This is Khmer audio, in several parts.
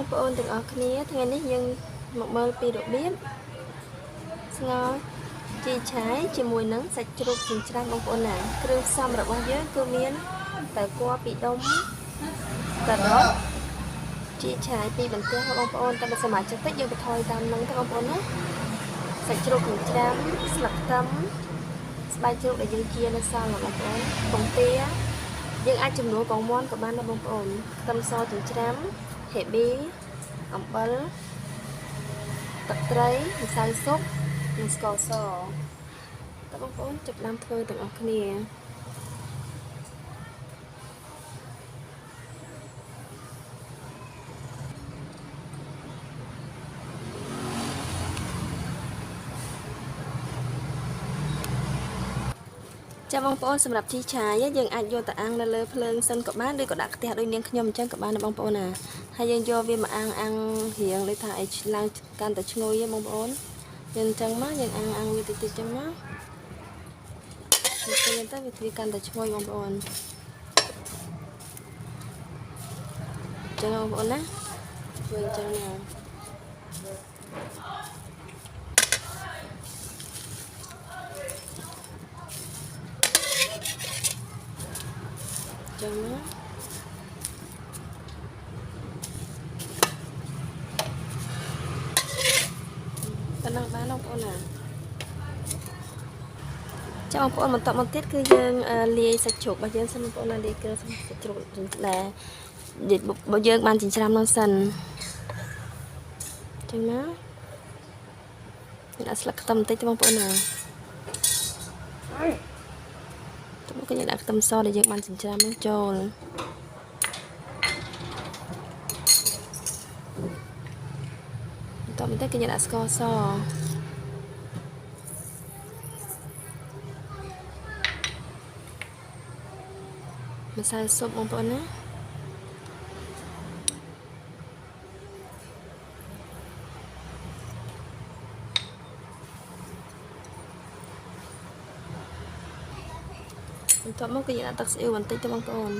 បងប្អូនទាំងអស់គ្នាថ្ងៃនេះយើងមកមើលពីរបៀបស្ងោរជីឆាយជាមួយនឹងសាច់ជ្រូកចិញ្ច្រាំបងប្អូនណាគ្រឿងផ្សំរបស់យើងគឺមានតែគល់ពីដុំការ៉ុតជីឆាយពីបន្ទះបងប្អូនតាមសមាជិកតិចយើងបន្ថយតាមនឹងទៅបងប្អូនណាសាច់ជ្រូកចិញ្ច្រាំស្លឹកខ្ទឹមស្បែកជ្រូកដែលយើងជានៅសល់បងប្អូនពងទាយើងអាចចំនួនកងមាន់ក៏បានដែរបងប្អូនខ្ទឹមសចិញ្ច្រាំហេប៊ីអំបិលទឹកត្រីម្សៅស៊ុបនិងស្ករសតើបងប្អូនចាប់ផ្ដើមធ្វើទាំងអស់គ្នាចាបងប្អូនសម្រាប់ជីឆាយយើងអាចយកទៅអាំងនៅលើភ្លើងសិនក៏បានឬក៏ដាក់ខ្ទះដូចនាងខ្ញុំអញ្ចឹងក៏បានដែរបងប្អូនណាហើយយើងយកវាមកអាំងរៀងដូចថាឲ្យឡើងកាន់តែឈ្ងុយបងប្អូនយើងអញ្ចឹងមកយើងអាំងវាតិចតិចអញ្ចឹងមកវាទៅវាកាន់តែឈ្ងុយបងប្អូនអញ្ចឹងបងប្អូនណាធ្វើអញ្ចឹងណាចឹងណាប៉ុណ្ណឹងបានបងប្អូនណាចាបងប្អូនបន្តមកទៀតគឺយើងលាយសាច់ជ្រូករបស់យើងសិនបងប្អូនណាលាយគ្រឿងសាច់ជ្រូកដែលបើយើងបានចិញ្ច្រាំនោះសិនចឹងណាដាក់ស្លឹកខ្ទឹមបន្តិចទៅបងប្អូនណាទៅគេដាក់ខ្ទឹមសដែលយើងបានចិញ្ច្រាំនោះចូលបន្តិចគេដាក់ស្ករសម្សៅស៊ុបបងប្អូនណាបន្ទាប់មកគឺយើងដាក់ទឹកស៊ីអ៊ីវបន្តិចទៅបងប្អូន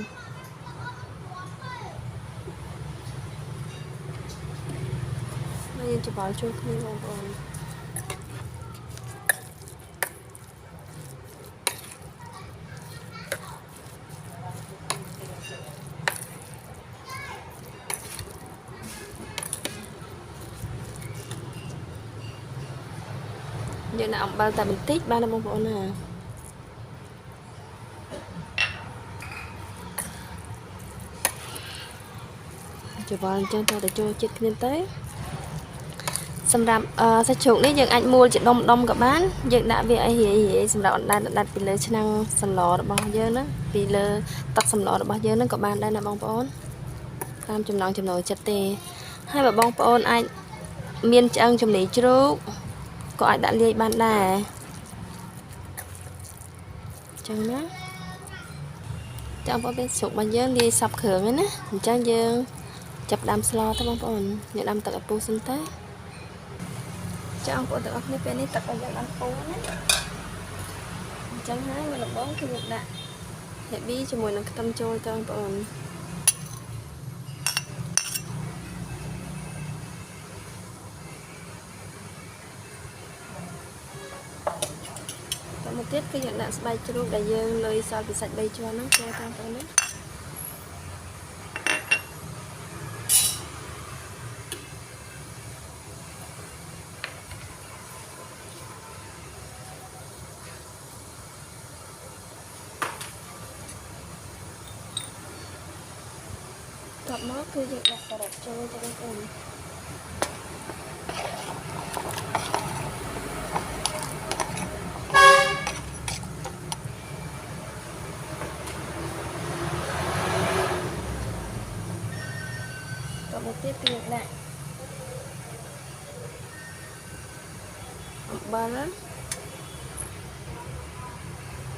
ហើយយើងច្របល់ចូលគ្នាបងប្អូនយើងដាក់អំបិលតែបន្តិចបានបងប្អូនណាច្របល់អញ្ចឹងទៅចូលចិត្តគ្នាទៅសម្រាប់សាច់ជ្រូកនេះយើងអាចមួលជាដុំក៏បានយើងដាក់វាឲ្យរាយសម្រាប់អណ្ដែតពីលើឆ្នាំងសម្លរបស់យើងណាពីលើទឹកសម្លរបស់យើងហ្នឹងក៏បានដែរណាបងប្អូនតាមចំណង់ចំណូលចិត្តទេហើយបើបងប្អូនអាចមានឆ្អឹងចំណីជ្រូកក៏អាចដាក់លាយបានដែរអញ្ចឹងណាចាំបងប្អូនជ្រូករបស់យើងលាយសពគ្រឿងហ្នឹងណាអញ្ចឹងយើងចាប់ដើមស្លទៅបងប្អូនយើងដាំទឹកឲ្យពុះសិនទៅចាបងប្អូនទាំងអស់គ្នាពេលនេះទឹករបស់យើងបានពុះណាអញ្ចឹងហើយមកដំបូងគឺយើងដាក់ហេប៊ីជាមួយនឹងខ្ទឹមចូលទៅបងប្អូនតមកទៀតគឺយើងដាក់ស្បែកជ្រូកដែលយើងលុយសល់ពីសាច់3ជាន់ហ្នឹងចូលទៅបងប្អូនណាតមកគឺយើងដាក់ការ៉ុតចូលទៅបងប្អូនតមកទៀតគឺយើងដាក់អំបិល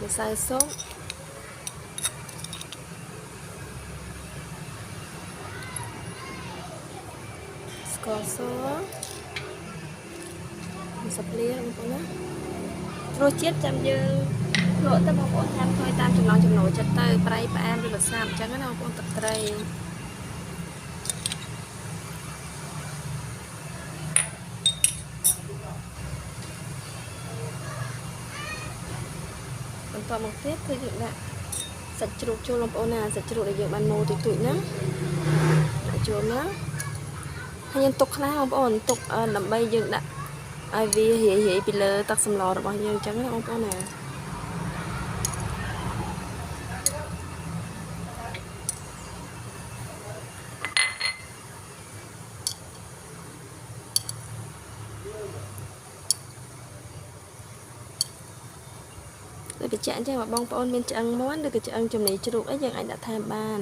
ម្សៅស៊ុបស្ករសសាប់លាបងប្អូនណារសជាតិចាំយើងលក់ទៅបងប្អូនតាមធ្វើតាមចំណង់ចំណូលចិត្តទៅប្រៃផ្អែមឬក៏សាបអញ្ចឹងណាបងប្អូនទឹកត្រី តមកទៀតគឺយើងដាក់សាច់ជ្រូកចូលបងប្អូនណាសាច់ជ្រូកដែលយើងបានម៉ូទុយហ្នឹងដាក់ចូលណាហើយយើងទុកខ្លះបងប្អូនទុកដើម្បីយើងដាក់ឲ្យវារាយពីលើទឹកសម្លរបស់យើងអញ្ចឹងណាបងប្អូនណាបញ្ជាក់អញ្ចឹងបងប្អូនមានឆ្អឹងមាន់ឬក៏ឆ្អឹងចំណីជ្រូកអីយើងអាចដាក់ថែមបាន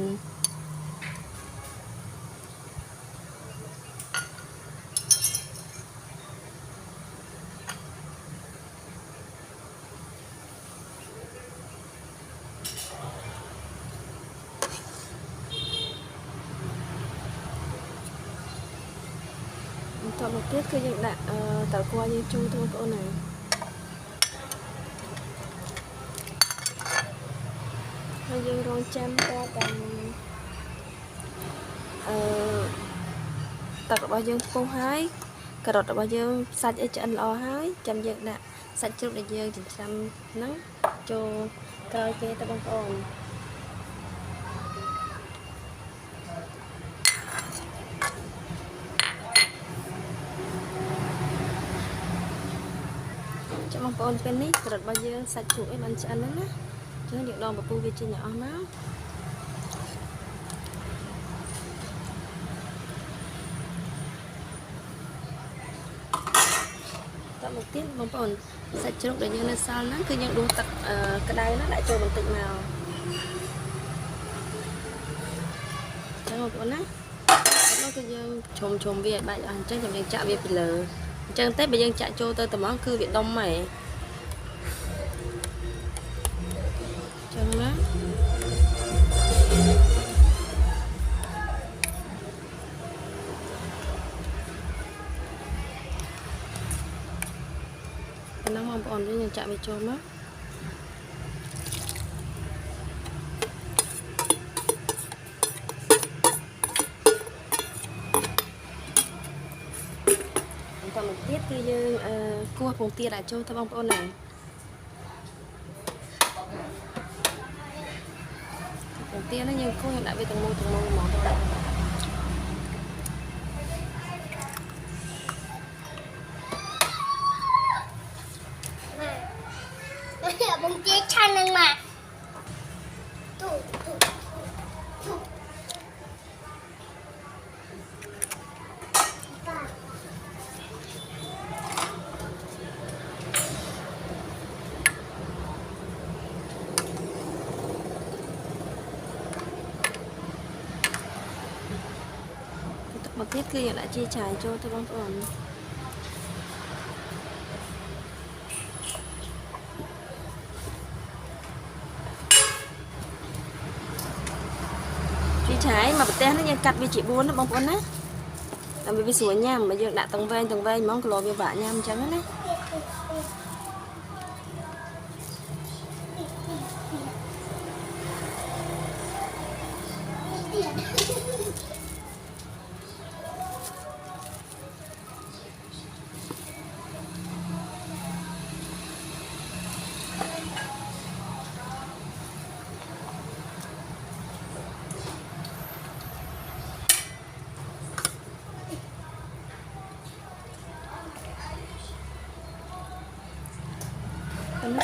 បន្តមកទៀតគឺយើងដាក់តើគួរយើងចូលទៅបងប្អូនណាហើយយើងរងចាំតតែទឹករបស់យើងពុះហើយការ៉ុតរបស់យើងសាច់អីឆ្អិនល្អហើយចាំយើងដាក់សាច់ជ្រូកដែលយើងចិញ្ច្រាំហ្នឹងចូលក្រោយគេទៅបងប្អូនចាំបងប្អូនពេលនេះការ៉ុតរបស់យើងសាច់ជ្រូកអីបានឆ្អិនហ្នឹងណាចឹងយើងដងពពុះវាចេញឲ្យអស់មកតមកទៀតបងប្អូនសាច់ជ្រូកដែលយើងនៅសល់ហ្នឹងគឺយើងដួសទឹកក្តៅណាដាក់ចូលបន្តិចមកចឹងបងប្អូនណានោះគឺយើងជុំវាឲ្យបាច់អស់អញ្ចឹងចាំយើងចាក់វាពីលើអញ្ចឹងតែបើយើងចាក់ចូលទៅត្មងគឺវាដុំហ៎ចឹងណាប៉ុណ្ណឹងបងប្អូនយើងចាក់វាចូលមកបន្តមកទៀតគឺយើងគោះពងទាដាក់ចូលទៅបងប្អូនណាពងទាហ្នឹងយើងគោះយើងដាក់វាទាំងមូលហ្មងទៅbông chia chanh lên mà một tiết kia lại chia trải cho tôi bóng ổn chia trái mà bật tên nó nhân cắt với chị buôn nó bóng ổn á làm vì sủa nhầm mà dương đã tầng ven món clo vả nhầm trắng á nó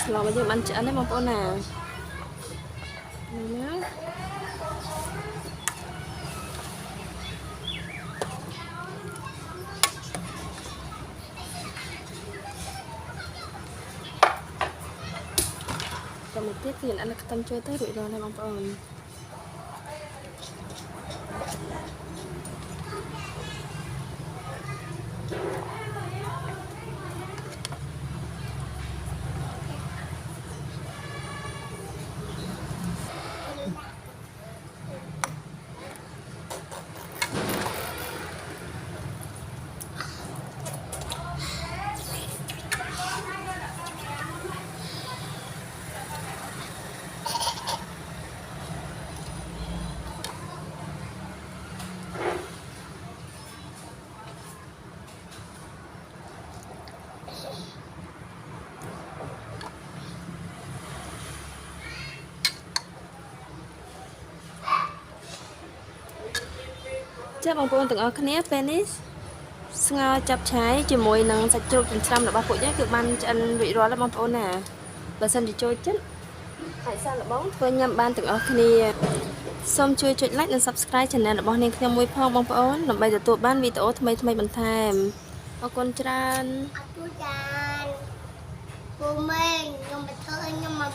sờ bây giờ ăn chả đấy mà con nào nhá còn một tiết thì ăn là tâm chơi tới rủi ro này bông con ចាបងប្អូនទាំងអស់គ្នាពេលនេះស្ងោរចាប់ឆាយជាមួយនឹងសាច់ជ្រូកចិញ្ច្រាំរបស់ពួកយើងគឺបានឆ្អិនរួចរាល់ហើយបងប្អូនណាបើសិនជាចូលចិត្តអាចសាកល្បងធ្វើញ៉ាំបានទាំងអស់គ្នាសូមជួយចុច like និង subscribe channel របស់នាងខ្ញុំមួយផងបងប្អូនដើម្បីទទួលបានវីដេអូថ្មីៗបន្ថែមអរគុណច្រើន អត់ទូចានពូម៉េងខ្ញុំទៅធ្វើឲ្យខ្ញុំមក